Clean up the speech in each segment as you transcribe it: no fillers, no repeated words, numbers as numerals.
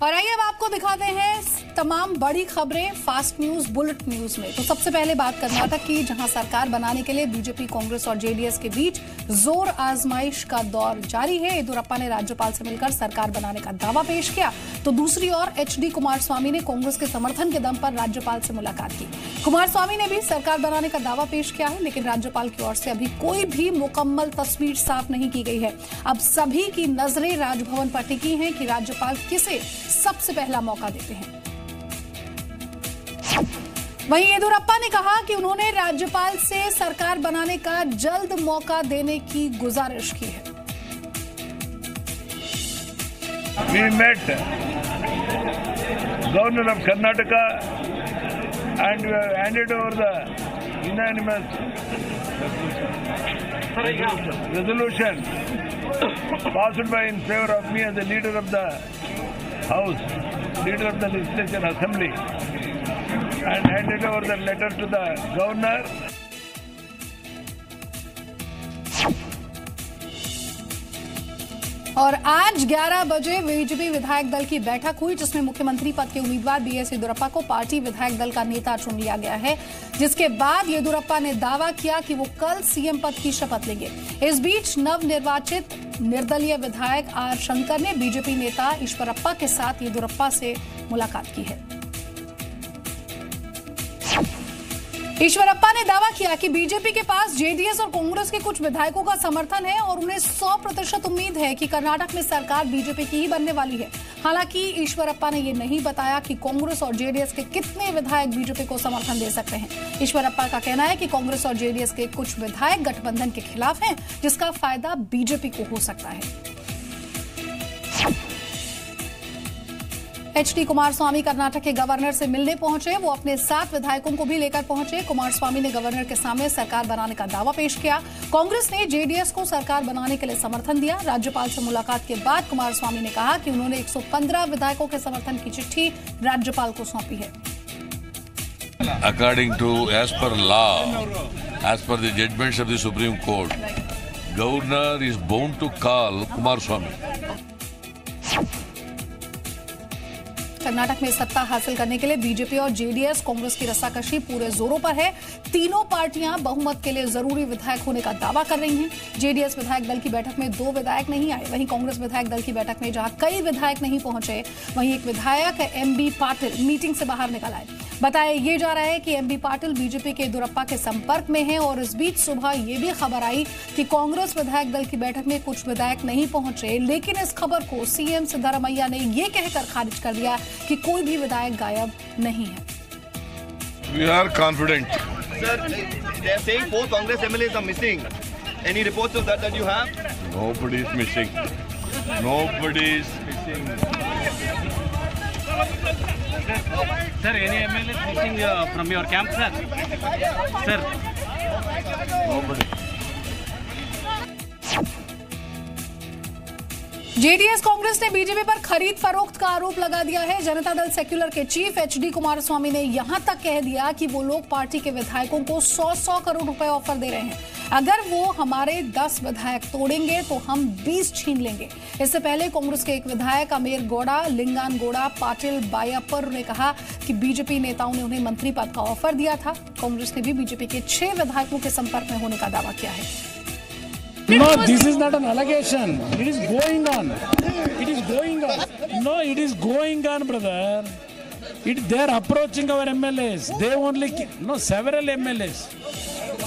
और आइए अब आपको दिखाते हैं तमाम बड़ी खबरें फास्ट न्यूज बुलेट न्यूज में। तो सबसे पहले बात कर्नाटक की, जहां सरकार बनाने के लिए बीजेपी, कांग्रेस और जेडीएस के बीच जोर आजमाइश का दौर जारी है। येदियुरप्पा ने राज्यपाल से मिलकर सरकार बनाने का दावा पेश किया, तो दूसरी ओर एचडी कुमारस्वामी ने कांग्रेस के समर्थन के दम पर राज्यपाल से मुलाकात की। कुमारस्वामी ने भी सरकार बनाने का दावा पेश किया है, लेकिन राज्यपाल की ओर से अभी कोई भी मुकम्मल तस्वीर साफ नहीं की गई है। अब सभी की नजरें राजभवन पर टिकी हैं कि राज्यपाल किसे सबसे पहला मौका देते हैं। वहीं येदियुरप्पा ने कहा कि उन्होंने राज्यपाल से सरकार बनाने का जल्द मौका देने की गुजारिश की है। We met Governor of Karnataka and we have handed over the unanimous resolution passed by in favor of me as the leader of the House, leader of the Legislature Assembly, and handed over the letter to the Governor. और आज 11 बजे BJP विधायक दल की बैठक हुई, जिसमें मुख्यमंत्री पद के उम्मीदवार बीएस येदियुरप्पा को पार्टी विधायक दल का नेता चुन लिया गया है, जिसके बाद येदियुरप्पा ने दावा किया कि वो कल सीएम पद की शपथ लेंगे। इस बीच नवनिर्वाचित निर्दलीय विधायक आर शंकर ने बीजेपी नेता ईश्वरप्पा के साथ येदियुरप्पा से मुलाकात की है। ईश्वरप्पा ने दावा किया कि बीजेपी के पास जेडीएस और कांग्रेस के कुछ विधायकों का समर्थन है और उन्हें 100% उम्मीद है कि कर्नाटक में सरकार बीजेपी की ही बनने वाली है। हालांकि ईश्वरप्पा ने यह नहीं बताया कि कांग्रेस और जेडीएस के कितने विधायक बीजेपी को समर्थन दे सकते हैं। ईश्वरप्पा का कहना है कि कांग्रेस और जेडीएस के कुछ विधायक गठबंधन के खिलाफ हैं, जिसका फायदा बीजेपी को हो सकता है। एचडी कुमारस्वामी कर्नाटक के गवर्नर से मिलने पहुंचे। वो अपने 7 विधायकों को भी लेकर पहुंचे। कुमारस्वामी ने गवर्नर के सामने सरकार बनाने का दावा पेश किया। कांग्रेस ने जेडीएस को सरकार बनाने के लिए समर्थन दिया। राज्यपाल से मुलाकात के बाद कुमारस्वामी ने कहा कि उन्होंने 115 विधायकों के समर्थन की चिट्ठी राज्यपाल को सौंपी है। According to, as per law, as per the judgments of the Supreme Court, Governor is bound to call Kumaraswamy. Karnataka में सत्ता हासिल करने के लिए बीजेपी और जेडीएस कांग्रेस की रस्साकशी पूरे जोरों पर है। तीनों पार्टियां बहुमत के लिए जरूरी विधायक होने का दावा कर रही हैं। जेडीएस विधायक दल की बैठक में 2 विधायक नहीं आए। वहीं कांग्रेस विधायक दल की बैठक में जहां कई विधायक नहीं पहुंचे, वहीं एक विधायक एमबी पाटिल मीटिंग से बाहर निकल आए। बताया ये जा रहा है कि एमबी पाटिल बीजेपी के येदियुरप्पा के संपर्क में हैं। और इस बीच सुबह ये भी खबर आई कि कांग्रेस विधायक दल की बैठक में कुछ विधायक नहीं पहुंचे, लेकिन इस खबर को सीएम सिद्धरामैया ने ये कहकर खारिज कर दिया कि कोई भी विधायक गायब नहीं है। We are confident. Sir, they are saying 4 Congress MLAs are missing. Any reports of that you have? Nobody is missing. Nobody is missing. Sir, any MLA missing from your camp, sir? Sir. Nobody. JDS Congress ने BJP पर खरीद फरोख्त का आरोप लगा दिया है। Janata Dal secular के चीफ एचडी कुमारस्वामी ने यहां तक कह दिया कि वो लोग पार्टी के विधायकों को 100-100 करोड़ रुपए ऑफर दे रहे हैं। अगर वो हमारे 10 विधायक तोड़ेंगे तो हम 20 छीन लेंगे। इससे पहले कांग्रेस के एक विधायक अमेर गौड़ा, लिंगान गौड़ा, पाटिल बायापर ने कहा कि बीजेपी नेताओं ने उन्हें मंत्री पद का ऑफर दिया था। कांग्रेस ने भी बीजेपी के 6 विधायकों के संपर्क में होने का दावा किया है। No, this is not an allegation. It is going on. It is going on. No, it is going on, brother. They are approaching our MLAs. They only no several MLAs.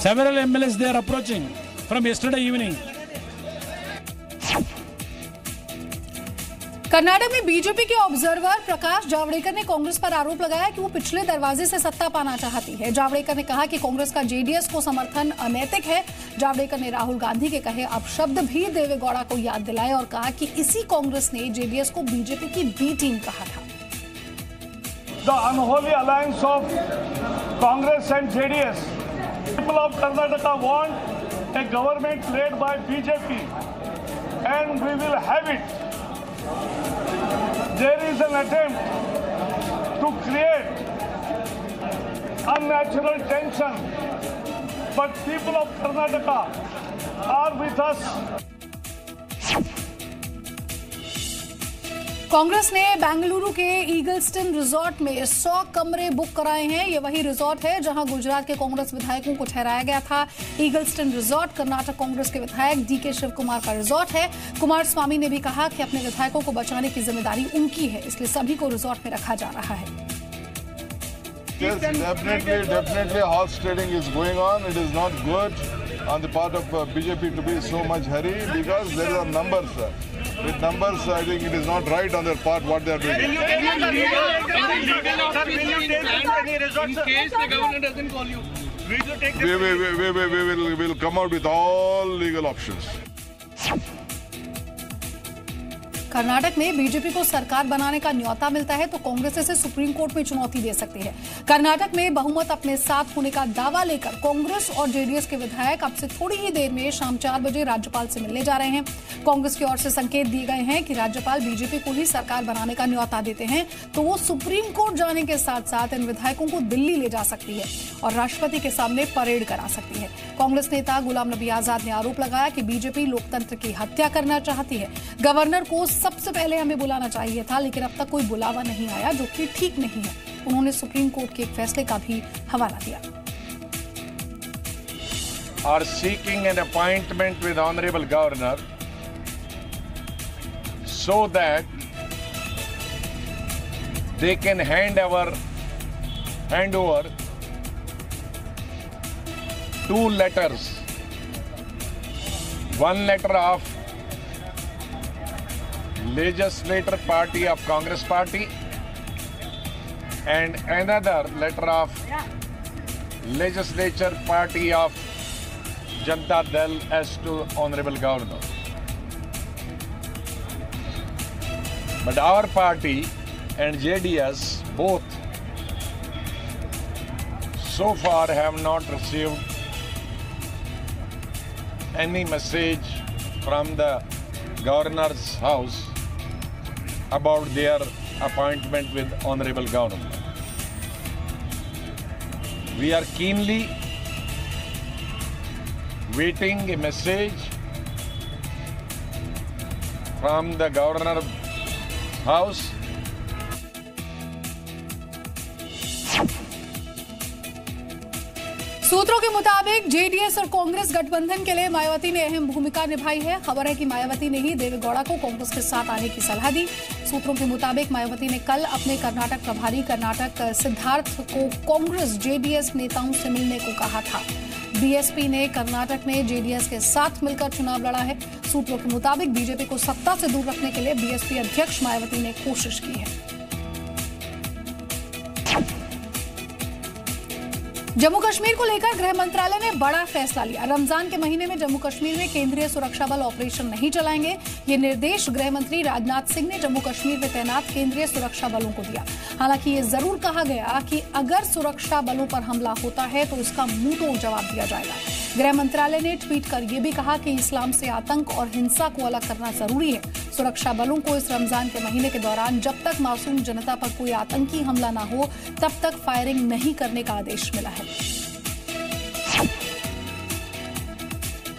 Several MLAs they are approaching from yesterday evening. Karnataka में BJP के observer Prakash Javadekar ने कांग्रेस पर आरोप लगाया कि वो पिछले दरवाजे से सत्ता पाना चाहती है। जावड़ेकर ने कहा कि कांग्रेस का जेडीएस को समर्थन अनैतिक है। जावड़ेकर ने राहुल गांधी के कहे अपशब्द भी देवेगौड़ा को याद दिलाए और कहा कि इसी कांग्रेस ने जेडीएस को बीजेपी की बी टीम कहा था। The unholy alliance of Congress and JDS. People of Karnataka want a government led by BJP, and we will have it. There is an attempt to create unnatural tension, but people of Karnataka are with us. Congress ने बेंगलुरु के ईगल्स्टन resort में 100 कमरे book कराए हैं। ये वही resort है जहां गुजरात के कांग्रेस विधायकों को ठहराया गया था। ईगल्स्टन रिजॉर्ट कर्नाटक कांग्रेस के विधायक डीके शिव कुमार का रिजॉर्ट है। कुमार स्वामी ने भी कहा कि अपने विधायकों को बचाने की जिम्मेदारी उनकी है, इसलिए सभी को रिजॉर्ट में रखा जा रहा है। Yes, definitely horse trading is going on. It is not good on the part of BJP to be so much hurry because there are numbers. With numbers, I think it is not right on their part what they are doing. In case the governor doesn't call you, We will come out with all legal options. Karnataka में BJP को सरकार बनाने का न्योता मिलता है तो कांग्रेस इसे सुप्रीम कोर्ट में चुनौती दे सकती है। कर्नाटक में बहुमत अपने साथ होने का दावा लेकर कांग्रेस और जेडीएस के विधायक अब से थोड़ी ही देर में शाम 4 बजे राज्यपाल से मिलने जा रहे हैं। कांग्रेस की ओर से संकेत दिए गए हैं कि राज्यपाल बीजेपी को ही सरकार बनाने का न्योता देते हैं तो वो सुप्रीम कोर्ट जाने के साथ साथ इन विधायकों को दिल्ली ले जा सकती है और राष्ट्रपति के सामने परेड करा सकती है। कांग्रेस नेता गुलाम नबी आजाद ने आरोप लगाया कि बीजेपी लोकतंत्र की हत्या करना चाहती है। गवर्नर को सबसे पहले हमें बुलाना चाहिए था, लेकिन अब तक कोई बुलावा नहीं आया, जो कि ठीक नहीं है। उन्होंने सुप्रीम कोर्ट के एक फैसले का भी हवाला दिया। Are seeking an appointment with Honorable Governor so that they can hand over 2 letters. One letter of legislator party of Congress party and another letter of legislature party of Janata Dal as to Honorable Governor. But our party and JDS both so far have not received any message from the Governor's house about their appointment with Honorable Governor. We are keenly waiting a message from the Governor's house. सूत्रों के मुताबिक JDS और कांग्रेस गठबंधन के लिए मायावती ने अहम भूमिका निभाई है। खबर है कि मायावती ने ही देवेगौड़ा को कांग्रेस के साथ आने की सलाह दी। सूत्रों के मुताबिक मायावती ने कल अपने कर्नाटक प्रभारी कर्नाटक सिद्धार्थ को कांग्रेस जेडीएस नेताओं से मिलने को कहा था। बीएसपी ने कर्नाटक में जेडीएस के साथ मिलकर चुनाव लड़ा है। सूत्रों के मुताबिक बीजेपी को सत्ता से दूर रखने के लिए बीएसपी अध्यक्ष मायावती ने कोशिश की है। जम्मू कश्मीर को लेकर गृह मंत्रालय ने बड़ा फैसला लिया। रमजान के महीने में जम्मू कश्मीर में केंद्रीय सुरक्षा बल ऑपरेशन नहीं चलाएंगे। ये निर्देश गृह मंत्री राजनाथ सिंह ने जम्मू कश्मीर में तैनात केंद्रीय सुरक्षा बलों को दिया। हालांकि ये जरूर कहा गया कि अगर सुरक्षा बलों पर हमला होता है तो इसका मुंहतोड़ जवाब दिया जाएगा। गृह मंत्रालय ने ट्वीट कर यह भी कहा कि इस्लाम से आतंक और हिंसा को अलग करना जरूरी है। सुरक्षा बलों को इस रमजान के महीने के दौरान जब तक मासूम जनता पर कोई आतंकी हमला न हो तब तक फायरिंग नहीं करने का आदेश मिला है।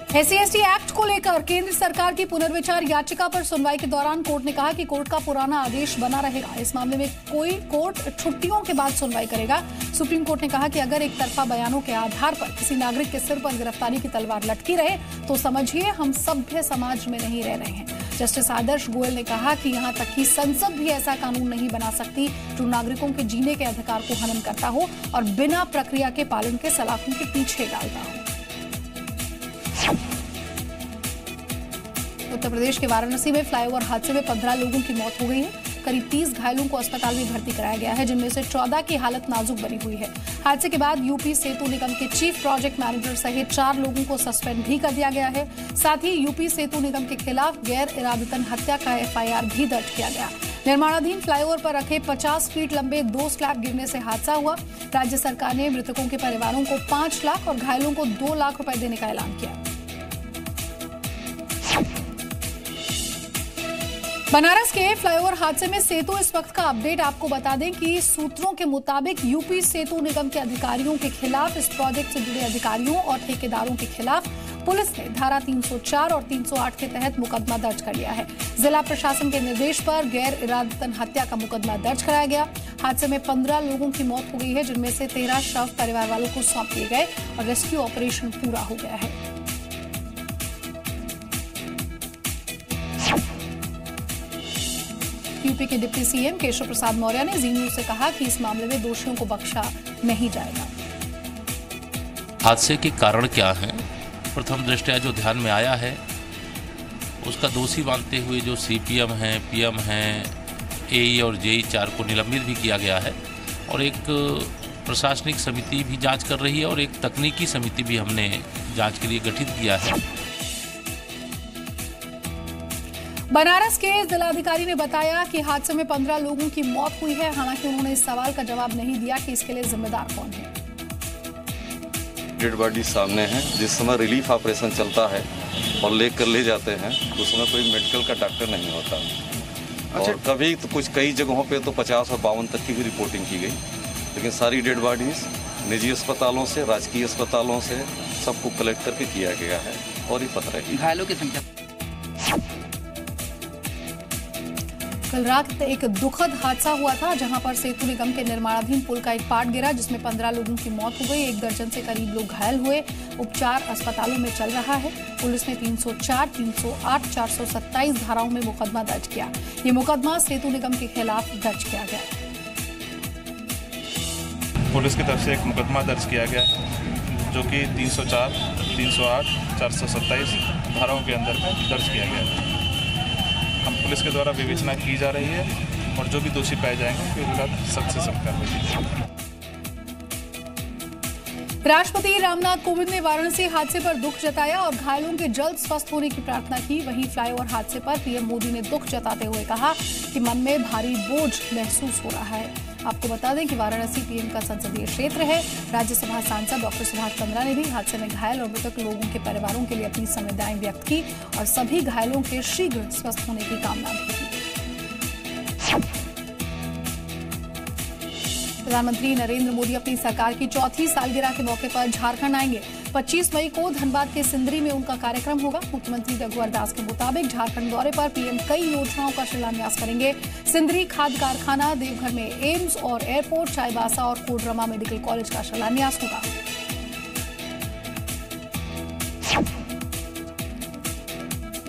SC/ST एक्ट को लेकर केंद्र सरकार की पुनर्विचार याचिका पर सुनवाई के दौरान कोर्ट ने कहा कि कोर्ट का पुराना आदेश बना रहेगा। इस मामले में कोई कोर्ट छुट्टियों के बाद सुनवाई करेगा। सुप्रीम कोर्ट ने कहा कि अगर एक तरफा बयानों के आधार पर किसी नागरिक के सिर पर गिरफ्तारी की तलवार लटकी रहे तो समझिए हम सभ्य समाज में नहीं रह रहे हैं। जस्टिस आदर्श गोयल ने कहा कि यहां तक कि संसद भी ऐसा कानून नहीं बना सकती जो नागरिकों के जीने के अधिकार को हनन करता हो और बिना प्रक्रिया के पालन के सलाखों के पीछे डालता हो। उत्तर प्रदेश के वाराणसी में फ्लाईओवर हादसे में 15 लोगों की मौत हो गई है। करीब 30 घायलों को अस्पताल में भर्ती कराया गया है, जिनमें से 14 की हालत नाजुक बनी हुई है। हादसे के बाद यूपी सेतु निगम के चीफ प्रोजेक्ट मैनेजर सहित 4 लोगों को सस्पेंड भी कर दिया गया है। साथ ही यूपी सेतु निगम के खिलाफ गैर इरादतन हत्या का FIR भी दर्ज किया गया। निर्माणाधीन फ्लाईओवर पर रखे 50 फीट लंबे 2 स्लैब गिरने से हादसा हुआ। राज्य सरकार ने मृतकों के परिवारों को 5 लाख और घायलों को 2 लाख रुपए देने का ऐलान किया। बनारस के फ्लाईओवर हादसे में सेतु इस वक्त का अपडेट आपको बता दें कि सूत्रों के मुताबिक यूपी सेतु निगम के अधिकारियों के खिलाफ, इस प्रोजेक्ट से जुड़े अधिकारियों और ठेकेदारों के खिलाफ पुलिस ने धारा 304 और 308 के तहत मुकदमा दर्ज कर लिया है। जिला प्रशासन के निर्देश पर गैर इरादतन हत्या का मुकदमा दर्ज कराया गया। हादसे में 15 लोगों की मौत हो गई है, जिनमें से 13 शव परिवार वालों को सौंप दिए गए और रेस्क्यू ऑपरेशन पूरा हो गया है। यूपी के डिप्टी सीएम केशव प्रसाद मौर्य ने जी न्यूज से कहा कि इस मामले में दोषियों को बख्शा नहीं जाएगा। हादसे के कारण क्या हैं? प्रथम दृष्टया जो ध्यान में आया है उसका दोषी मानते हुए जो सीपीएम हैं, पीएम हैं, एई और जेई 4 को निलंबित भी किया गया है और एक प्रशासनिक समिति भी जांच कर रही है और एक तकनीकी समिति भी हमने जांच के लिए गठित किया है। बनारस के जिलाधिकारी ने बताया कि हादसे में 15 लोगों की मौत हुई है। हालांकि उन्होंने इस सवाल का जवाब नहीं दिया कि इसके लिए जिम्मेदार कौन है। डेड बॉडी सामने है। जिस समय रिलीफ ऑपरेशन चलता है और ले जाते हैं तो उसमें कोई मेडिकल का डॉक्टर नहीं होता। और कभी तो कई जगहों पे तो 50 और 52 तक की भी रिपोर्टिंग की गई, लेकिन सारी डेड बॉडीज निजी अस्पतालों से, राजकीय अस्पतालों से सबको कलेक्ट करके किया गया है और ये पता है। घायलों की संख्या कल रात एक दुखद हादसा हुआ था, जहां पर सेतु निगम के निर्माणाधीन पुल का एक पार्ट गिरा, जिसमें 15 लोगों की मौत हो गई। 1 दर्जन से करीब लोग घायल हुए। उपचार अस्पतालों में चल रहा है। पुलिस ने 304, 308, 427 धाराओं में मुकदमा दर्ज किया। ये मुकदमा सेतु निगम के खिलाफ दर्ज किया गया। पुलिस की तरफ से एक मुकदमा दर्ज किया गया, जो कि 304, 308, 427 धाराओं के अंदर दर्ज किया गया है। हम पुलिस के द्वारा विवेचना की जा रही है और जो भी दोषी पाए जाएंगे उनके विरुद्ध सख्त से सख्त कार्रवाई की जाएगी। राष्ट्रपति रामनाथ कोविंद ने वाराणसी हादसे पर दुख जताया और घायलों के जल्द स्वस्थ होने की प्रार्थना की। वहीं फ्लाईओवर हादसे पर पीएम मोदी ने दुख जताते हुए कहा कि मन में भारी बोझ महसूस हो रहा है। आपको बता दें कि वाराणसी पीएम का संसदीय क्षेत्र है। राज्यसभा सांसद डॉक्टर सुभाष चंद्रा ने भी हादसे में घायल और मृतक लोगों के परिवारों के लिए अपनी संवेदनाएं व्यक्त की और सभी घायलों के शीघ्र स्वस्थ होने की कामना भी की। प्रधानमंत्री नरेंद्र मोदी अपनी सरकार की 4थी सालगिरह के मौके पर झारखंड आएंगे। 25 मई को धनबाद के सिंदरी में उनका कार्यक्रम होगा। मुख्यमंत्री रघुवर दास के मुताबिक झारखंड दौरे पर पीएम कई योजनाओं का शिलान्यास करेंगे। सिंदरी खाद कारखाना, देवघर में एम्स और एयरपोर्ट, चाईबासा और कोडरमा मेडिकल कॉलेज का शिलान्यास होगा।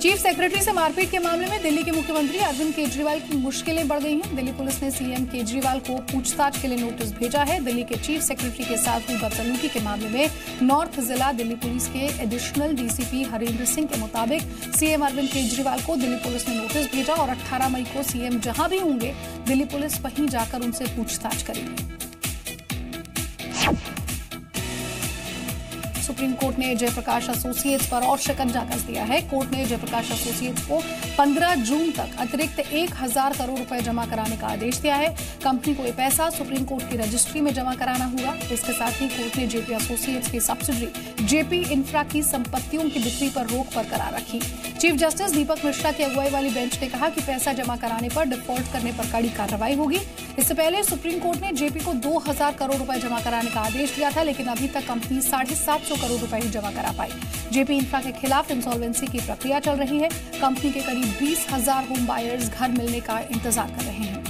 चीफ सेक्रेटरी से मारपीट के मामले में दिल्ली के मुख्यमंत्री अरविंद केजरीवाल की मुश्किलें बढ़ गई हैं। दिल्ली पुलिस ने सीएम केजरीवाल को पूछताछ के लिए नोटिस भेजा है। दिल्ली के चीफ सेक्रेटरी के साथ हुई बदसलूकी के मामले में नॉर्थ जिला दिल्ली पुलिस के एडिशनल डीसीपी हरेंद्र सिंह के मुताबिक सीएम अरविंद केजरीवाल को दिल्ली पुलिस ने नोटिस भेजा और 18 मई को सीएम जहां भी होंगे दिल्ली पुलिस वहीं जाकर उनसे पूछताछ करेगी। सुप्रीम कोर्ट ने जयप्रकाश एसोसिएट्स पर और शिकंजा कस दिया है। कोर्ट ने जयप्रकाश एसोसिएट्स को 15 जून तक अतिरिक्त 1000 करोड़ रुपए जमा कराने का आदेश दिया है। कंपनी को ये पैसा सुप्रीम कोर्ट की रजिस्ट्री में जमा कराना होगा। इसके साथ ही कोर्ट ने जेपी एसोसिएट्स की सब्सिडरी जेपी इंफ्रा की संपत्तियों की बिक्री पर रोक बरकरार रखी। चीफ जस्टिस दीपक मिश्रा की अगुवाई वाली बेंच ने कहा कि पैसा जमा कराने पर डिफॉल्ट करने पर कड़ी कार्रवाई होगी। इससे पहले सुप्रीम कोर्ट ने जेपी को 2000 करोड़ रुपए जमा कराने का आदेश दिया था, लेकिन अभी तक कंपनी 750 करोड़ रुपए ही जमा करा पाई। जेपी इंफ्रा के खिलाफ इंसॉल्वेंसी की प्रक्रिया चल रही है। कंपनी के करीब 20,000 होम बायर्स घर मिलने का इंतजार कर रहे हैं।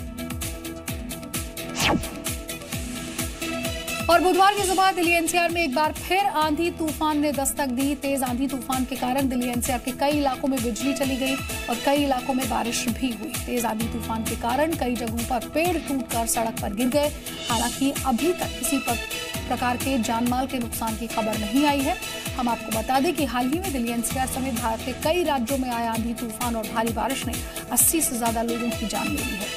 और बुधवार की सुबह दिल्ली एनसीआर में एक बार फिर आंधी तूफान ने दस्तक दी। तेज आंधी तूफान के कारण दिल्ली एनसीआर के कई इलाकों में बिजली चली गई और कई इलाकों में बारिश भी हुई। तेज आंधी तूफान के कारण कई जगहों पर पेड़ टूटकर सड़क पर गिर गए। हालांकि अभी तक किसी प्रकार के जानमाल के नुकसान की खबर नहीं आई है। हम आपको बता दें कि हाल ही में दिल्ली एनसीआर समेत भारत के कई राज्यों में आया आंधी तूफान और भारी बारिश ने 80 से ज्यादा लोगों की जान ले ली है।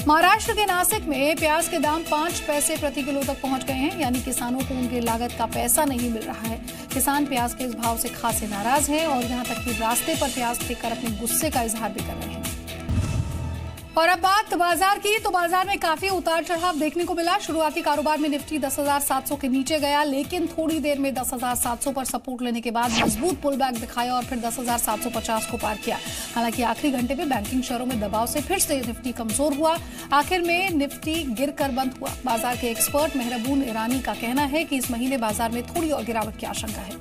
महाराष्ट्र के नासिक में प्याज के दाम 5 पैसे प्रति किलो तक पहुंच गए हैं, यानी किसानों को उनकी लागत का पैसा नहीं मिल रहा है। किसान प्याज के इस भाव से खासे नाराज हैं और यहां तक कि रास्ते पर प्याज देखकर अपने गुस्से का इजहार भी कर रहे हैं। और अब बात बाजार की, तो बाजार में काफी उतार चढ़ाव देखने को मिला। शुरुआती कारोबार में निफ्टी 10,700 के नीचे गया, लेकिन थोड़ी देर में 10,700 पर सपोर्ट लेने के बाद मजबूत पुलबैक दिखाया और फिर 10,750 को पार किया। हालांकि आखिरी घंटे में बैंकिंग शेयरों में दबाव से फिर से निफ्टी कमजोर हुआ। आखिर में निफ्टी गिरकर बंद हुआ। बाजार के एक्सपर्ट मेहरबून ईरानी का कहना है कि इस महीने बाजार में थोड़ी और गिरावट की आशंका है।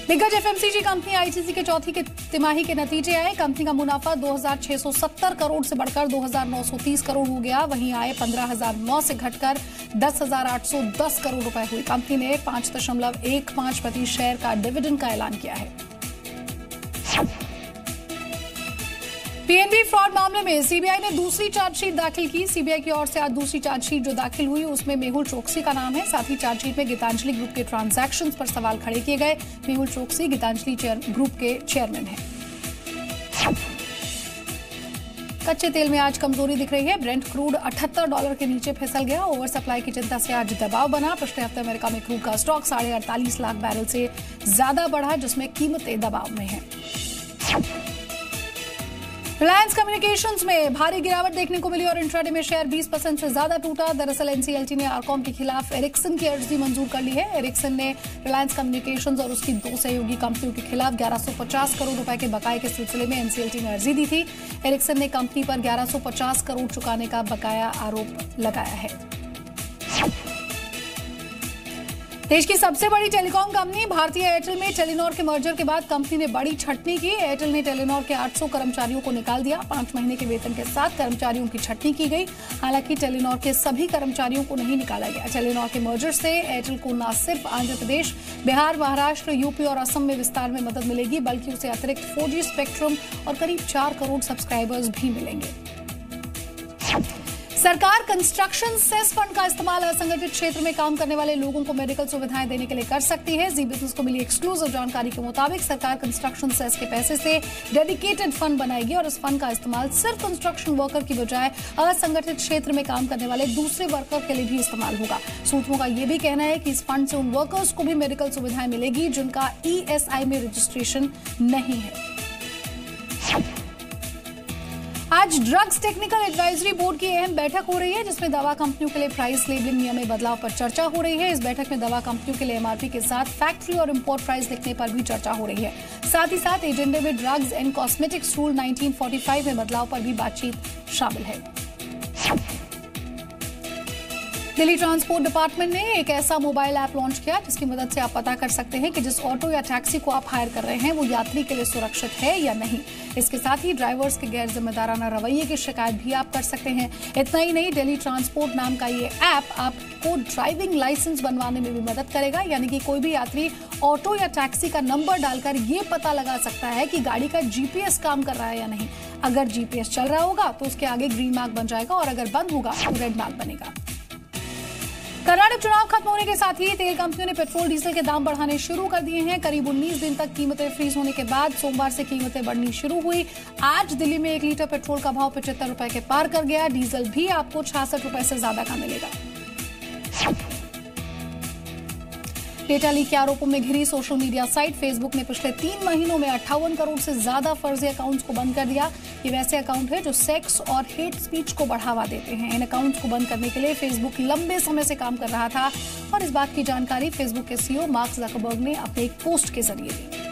दिग्गज एफएमसीजी कंपनी आईटीसी के चौथी के तिमाही के नतीजे आए। कंपनी का मुनाफा 2,670 करोड़ से बढ़कर 2,930 करोड़ हो गया। वहीं आय 15,009 से घटकर 10,810 करोड़ रुपए हुई। कंपनी ने 5.15 प्रति शेयर का डिविडेंड का ऐलान किया है। पीएनबी फ्रॉड मामले में सीबीआई ने दूसरी चार्जशीट दाखिल की। सीबीआई की ओर से आज दूसरी चार्जशीट जो दाखिल हुई उसमें मेहुल चोकसी का नाम है। साथ ही चार्जशीट में गीतांजलि ग्रुप के ट्रांजैक्शंस पर सवाल खड़े किए गए। मेहुल चोकसी गीतांजलि ग्रुप के चेयरमैन हैं। कच्चे तेल में आज कमजोरी दिख रही है। ब्रेंट क्रूड $78 के नीचे फिसल गया। ओवर सप्लाई की चिंता से आज दबाव बना। पिछले हफ्ते अमेरिका में क्रूड का स्टॉक 48.5 लाख बैरल से ज्यादा बढ़ा, जिसमें कीमतें दबाव में हैं। रिलायंस कम्युनिकेशंस में भारी गिरावट देखने को मिली और इंट्राडे में शेयर 20% से ज्यादा टूटा। दरअसल एनसीएलटी ने आरकॉम के खिलाफ एरिक्सन की अर्जी मंजूर कर ली है। एरिक्सन ने रिलायंस कम्युनिकेशंस और उसकी दो सहयोगी कंपनियों के खिलाफ 1150 करोड़ रुपए के बकाये के सिलसिले में एनसीएलटी ने अर्जी दी थी। एरिक्सन ने कंपनी पर 1150 करोड़ चुकाने का बकाया आरोप लगाया है। देश की सबसे बड़ी टेलीकॉम कंपनी भारतीय एयरटेल में टेलीनॉर के मर्जर के बाद कंपनी ने बड़ी छटनी की। एयरटेल ने टेलीनॉर के 800 कर्मचारियों को निकाल दिया। 5 महीने के वेतन के साथ कर्मचारियों की छटनी की गई। हालांकि टेलीनॉर के सभी कर्मचारियों को नहीं निकाला गया। टेलीनॉर के मर्जर से एयरटेल को न सिर्फ आंध्र प्रदेश, बिहार, महाराष्ट्र, यूपी और असम में विस्तार में मदद मिलेगी, बल्कि उसे अतिरिक्त 4G स्पेक्ट्रम और करीब 4 करोड़ सब्सक्राइबर्स भी मिलेंगे। सरकार कंस्ट्रक्शन सेस फंड का इस्तेमाल असंगठित क्षेत्र में काम करने वाले लोगों को मेडिकल सुविधाएं देने के लिए कर सकती है। जी बिजनेस को मिली एक्सक्लूसिव जानकारी के मुताबिक सरकार कंस्ट्रक्शन सेस के पैसे से डेडिकेटेड फंड बनाएगी और इस फंड का इस्तेमाल सिर्फ कंस्ट्रक्शन वर्कर की बजाय असंगठित क्षेत्र में काम करने वाले दूसरे वर्कर के लिए भी इस्तेमाल होगा। सूत्रों का यह भी कहना है कि इस फंड से उन वर्कर्स को भी मेडिकल सुविधाएं मिलेगी जिनका ESI में रजिस्ट्रेशन नहीं है। आज ड्रग्स टेक्निकल एडवाइजरी बोर्ड की अहम बैठक हो रही है, जिसमें दवा कंपनियों के लिए प्राइस लेबलिंग नियम में बदलाव पर चर्चा हो रही है। इस बैठक में दवा कंपनियों के लिए MRP के साथ फैक्ट्री और इंपोर्ट प्राइस लिखने पर भी चर्चा हो रही है। साथ ही साथ एजेंडे में ड्रग्स एंड कॉस्मेटिक्स रूल 1945 में बदलाव पर भी बातचीत शामिल है। दिल्ली ट्रांसपोर्ट डिपार्टमेंट ने एक ऐसा मोबाइल ऐप लॉन्च किया जिसकी मदद से आप पता कर सकते हैं कि जिस ऑटो या टैक्सी को आप हायर कर रहे हैं वो यात्री के लिए सुरक्षित है या नहीं। इसके साथ ही ड्राइवर्स के गैर जिम्मेदाराना रवैये की शिकायत भी आप कर सकते हैं। इतना ही नहीं, दिल्ली ट्रांसपोर्ट नाम का ये ऐप आपको ड्राइविंग लाइसेंस बनवाने में भी मदद करेगा। यानी कि कोई भी यात्री ऑटो या टैक्सी का नंबर डालकर ये पता लगा सकता है कि गाड़ी का GPS काम कर रहा है या नहीं। अगर GPS चल रहा होगा तो उसके आगे ग्रीन मार्क बन जाएगा और अगर बंद होगा तो रेड मार्क बनेगा। कर्नाटक चुनाव खत्म होने के साथ ही तेल कंपनियों ने पेट्रोल डीजल के दाम बढ़ाने शुरू कर दिए हैं। करीब 19 दिन तक कीमतें फ्रीज होने के बाद सोमवार से कीमतें बढ़नी शुरू हुई। आज दिल्ली में 1 लीटर पेट्रोल का भाव 75 रुपए के पार कर गया। डीजल भी आपको 66 रुपए से ज्यादा का मिलेगा। डेटा लीक के आरोपों में घिरी सोशल मीडिया साइट फेसबुक ने पिछले 3 महीनों में 58 करोड़ से ज्यादा फर्जी अकाउंट्स को बंद कर दिया। ये वैसे अकाउंट है जो सेक्स और हेट स्पीच को बढ़ावा देते हैं। इन अकाउंट्स को बंद करने के लिए फेसबुक लंबे समय से काम कर रहा था और इस बात की जानकारी फेसबुक के CEO मार्क ज़करबर्ग ने अपने एक पोस्ट के जरिए दी।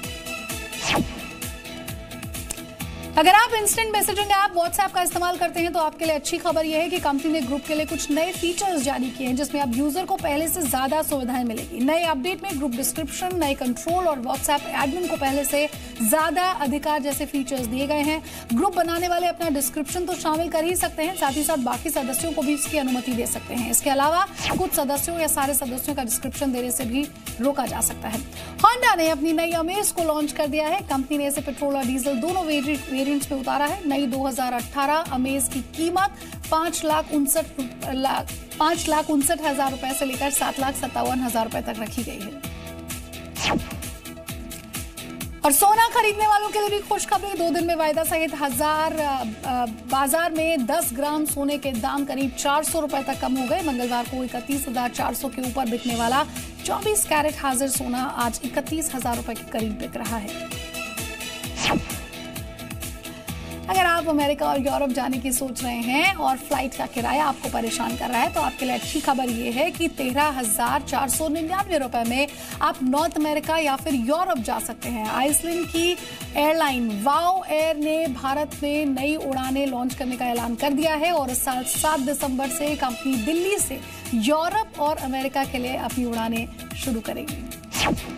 अगर आप इंस्टेंट मैसेजिंग ऐप व्हाट्सएप का इस्तेमाल करते हैं तो आपके लिए अच्छी खबर यह है कि कंपनी ने ग्रुप के लिए कुछ नए फीचर्स जारी किए हैं जिसमें अब यूजर को पहले से ज्यादा सुविधाएं मिलेगी। नए अपडेट में ग्रुप डिस्क्रिप्शन, नए कंट्रोल और व्हाट्सएप एडमिन को पहले से ज्यादा अधिकार जैसे फीचर्स दिए गए हैं। ग्रुप बनाने वाले अपना डिस्क्रिप्शन तो शामिल कर ही सकते हैं, साथ ही साथ बाकी सदस्यों को भी इसकी अनुमति दे सकते हैं। इसके अलावा कुछ सदस्यों या सारे सदस्यों का डिस्क्रिप्शन देने से भी रोका जा सकता है। होंडा ने अपनी नई अमेज को लॉन्च कर दिया है। कंपनी ने इसे पेट्रोल और डीजल दोनों वेरिएंट्स में उतारा है। नई 2018 अमेज की कीमत 5,59,000 रुपए से लेकर 7,57,000 रुपए तक रखी गई है। और सोना खरीदने वालों के लिए भी खुशखबरी। 2 दिन में वायदा सहित बाजार में 10 ग्राम सोने के दाम करीब 400 रुपए तक कम हो गए। मंगलवार को 31,400 के ऊपर बिकने वाला 24 कैरेट हाजिर सोना आज 31,000 रुपए के करीब बिक रहा है। आप अमेरिका और यूरोप जाने की सोच रहे हैं और फ्लाइट का किराया आपको परेशान कर रहा है, तो आपके लिए अच्छी खबर ये है कि 13,499 रुपए में आप नॉर्थ अमेरिका या फिर यूरोप जा सकते हैं। आइसलैंड की एयरलाइन वाओ एयर ने भारत में नई उड़ानें लॉन्च करने का ऐलान कर दिया है और इस साल 7 दिसंबर से कंपनी दिल्ली से यूरोप और अमेरिका के लिए अपनी उड़ानें शुरू करेगी।